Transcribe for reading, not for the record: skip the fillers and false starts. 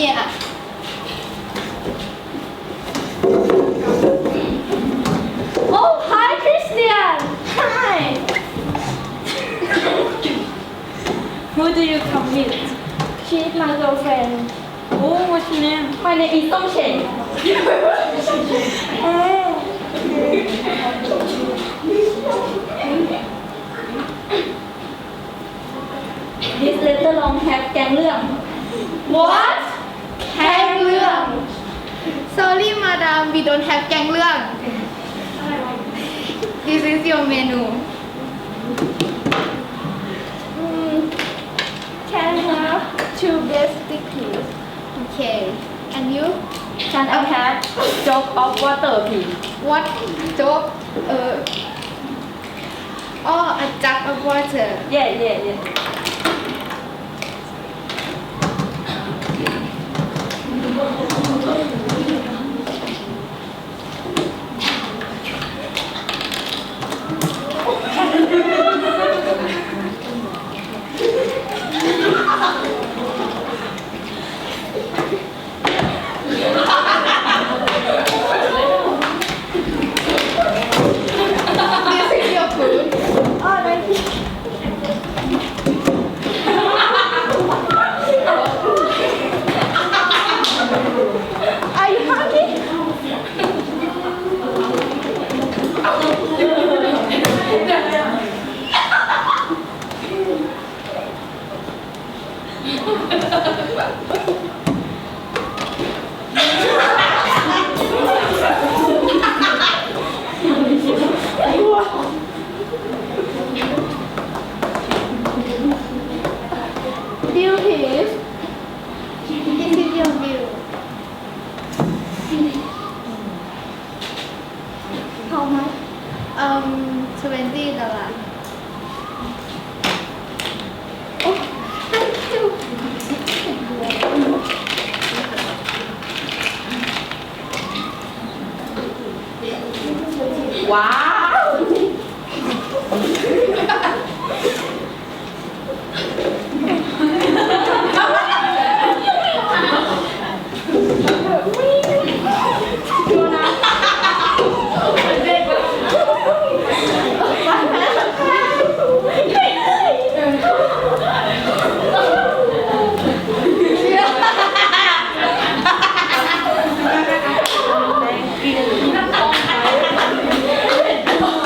here. Oh, hi, Christian. Hi. Who do you come with? She's my girlfriend. Oh, what's your name? My name is Song Shen. This letter long have แกงเรื่อง What? แกงเรื่อง Sorry madam we don't have แกงเรื่อง This is your menu. Can I have 2 beef sticky? Okay. And you? Can I have jug of water, please? What? Job? Oh, a jug of water. Yeah. This is your food. Oh, thank you. Are you hungry? Bill, please. This is your bill. How much? $20. Oh, thank you. Wow.